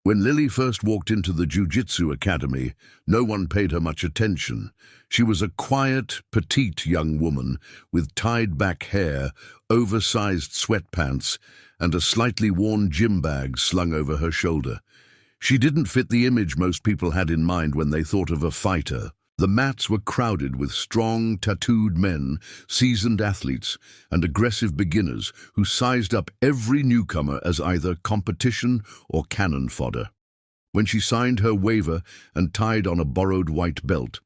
When Lily first walked into the Jiu-Jitsu academy, no one paid her much attention. She was a quiet, petite young woman with tied-back hair, oversized sweatpants, and a slightly worn gym bag slung over her shoulder. She didn't fit the image most people had in mind when they thought of a fighter. The mats were crowded with strong, tattooed men, seasoned athletes, and aggressive beginners who sized up every newcomer as either competition or cannon fodder. When she signed her waiver and tied on a borrowed white belt,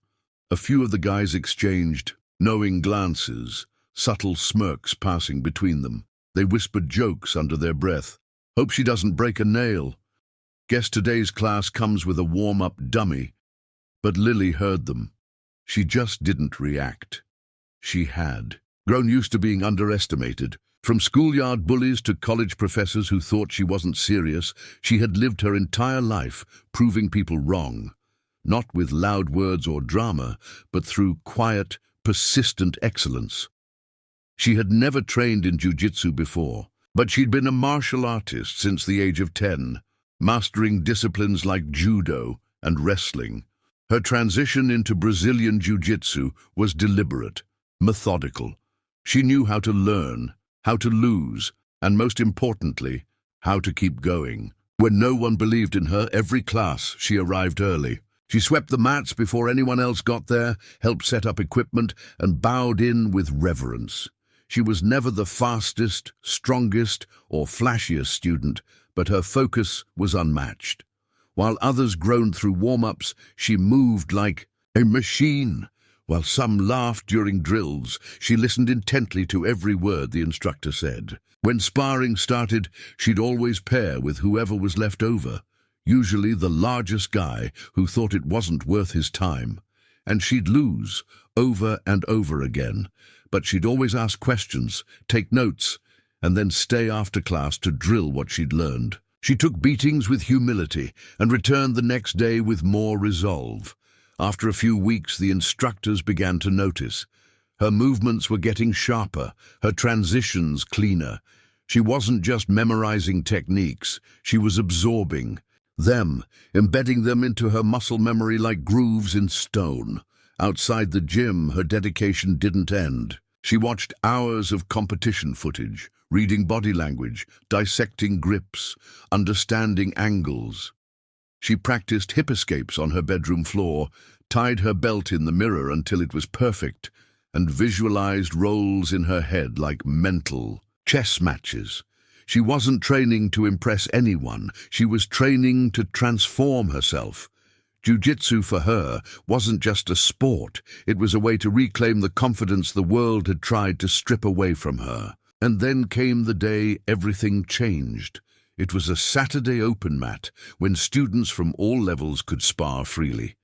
a few of the guys exchanged knowing glances, subtle smirks passing between them. They whispered jokes under their breath. "Hope she doesn't break a nail. Guess today's class comes with a warm-up dummy." But Lily heard them. She just didn't react. She had grown used to being underestimated. From schoolyard bullies to college professors who thought she wasn't serious, she had lived her entire life proving people wrong. Not with loud words or drama, but through quiet, persistent excellence. She had never trained in jiu-jitsu before, but she'd been a martial artist since the age of 10, mastering disciplines like judo and wrestling. Her transition into Brazilian jiu-jitsu was deliberate, methodical. She knew how to learn, how to lose, and most importantly, how to keep going. When no one believed in her every class, she arrived early. She swept the mats before anyone else got there, helped set up equipment, and bowed in with reverence. She was never the fastest, strongest, or flashiest student, but her focus was unmatched. While others groaned through warm-ups, she moved like a machine. While some laughed during drills, she listened intently to every word the instructor said. When sparring started, she'd always pair with whoever was left over, usually the largest guy who thought it wasn't worth his time. And she'd lose, over and over again. But she'd always ask questions, take notes, and then stay after class to drill what she'd learned. She took beatings with humility and returned the next day with more resolve. After a few weeks, the instructors began to notice. Her movements were getting sharper, her transitions cleaner. She wasn't just memorizing techniques, she was absorbing them, embedding them into her muscle memory like grooves in stone. Outside the gym, her dedication didn't end. She watched hours of competition footage, reading body language, dissecting grips, understanding angles. She practiced hip escapes on her bedroom floor, tied her belt in the mirror until it was perfect, and visualized rolls in her head like mental chess matches. She wasn't training to impress anyone, she was training to transform herself. Jiu-jitsu for her wasn't just a sport, it was a way to reclaim the confidence the world had tried to strip away from her. And then came the day everything changed. It was a Saturday open mat when students from all levels could spar freely.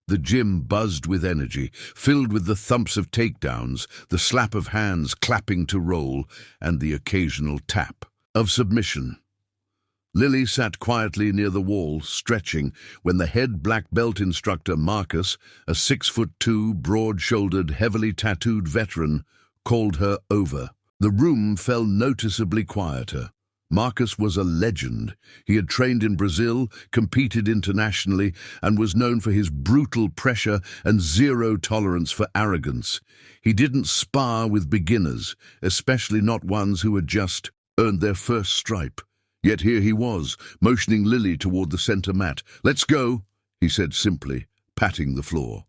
The gym buzzed with energy, filled with the thumps of takedowns, the slap of hands clapping to roll, and the occasional tap of submission. Lily sat quietly near the wall, stretching, when the head black belt instructor Marcus, a 6'2", broad-shouldered, heavily tattooed veteran, called her over. The room fell noticeably quieter. Marcus was a legend. He had trained in Brazil, competed internationally, and was known for his brutal pressure and zero tolerance for arrogance. He didn't spar with beginners, especially not ones who had just earned their first stripe. Yet here he was, motioning Lily toward the center mat. "Let's go," he said simply, patting the floor.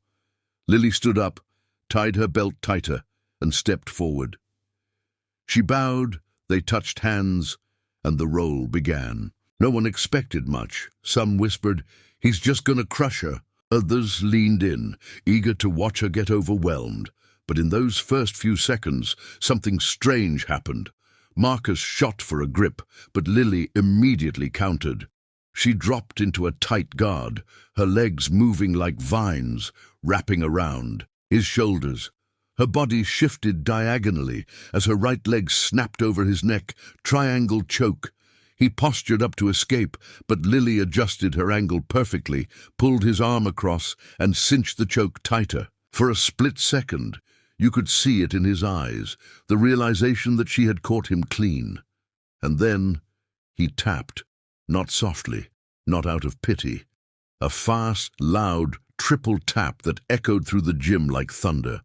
Lily stood up, tied her belt tighter, and stepped forward. She bowed, they touched hands, and the roll began. No one expected much. Some whispered, "He's just gonna crush her." Others leaned in, eager to watch her get overwhelmed. But in those first few seconds, something strange happened. Marcus shot for a grip, but Lily immediately countered. She dropped into a tight guard, her legs moving like vines, wrapping around his shoulders. Her body shifted diagonally as her right leg snapped over his neck, triangle choke. He postured up to escape, but Lily adjusted her angle perfectly, pulled his arm across, and cinched the choke tighter. For a split second, you could see it in his eyes, the realization that she had caught him clean. And then he tapped, not softly, not out of pity. A fast, loud, triple tap that echoed through the gym like thunder.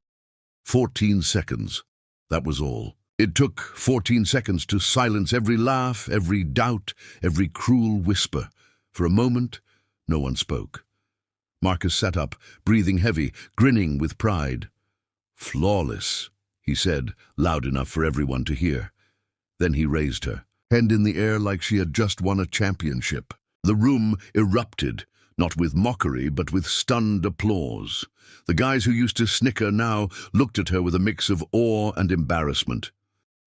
14 seconds. That was all. It took 14 seconds to silence every laugh, every doubt, every cruel whisper. For a moment, no one spoke. Marcus sat up, breathing heavy, grinning with pride. "Flawless," he said, loud enough for everyone to hear. Then he raised her, hand in the air like she had just won a championship. The room erupted, not with mockery, but with stunned applause. The guys who used to snicker now looked at her with a mix of awe and embarrassment.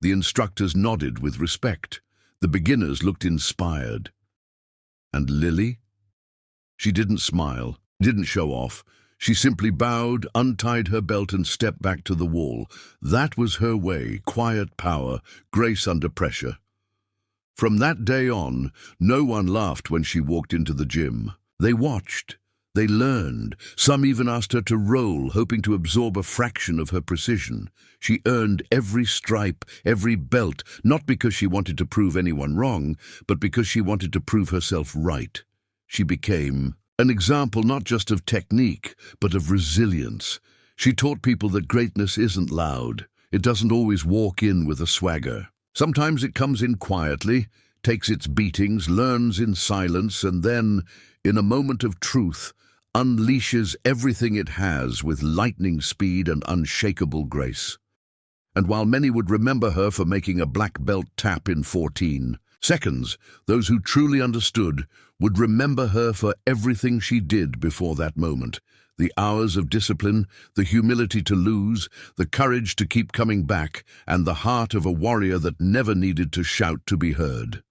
The instructors nodded with respect. The beginners looked inspired. And Lily? She didn't smile, didn't show off. She simply bowed, untied her belt and stepped back to the wall. That was her way, quiet power, grace under pressure. From that day on, no one laughed when she walked into the gym. They watched. They learned. Some even asked her to roll, hoping to absorb a fraction of her precision. She earned every stripe, every belt, not because she wanted to prove anyone wrong, but because she wanted to prove herself right. She became an example not just of technique, but of resilience. She taught people that greatness isn't loud. It doesn't always walk in with a swagger. Sometimes it comes in quietly, takes its beatings, learns in silence, and then, in a moment of truth, unleashes everything it has with lightning speed and unshakable grace. And while many would remember her for making a black belt tap in 14 seconds, those who truly understood would remember her for everything she did before that moment. The hours of discipline, the humility to lose, the courage to keep coming back, and the heart of a warrior that never needed to shout to be heard.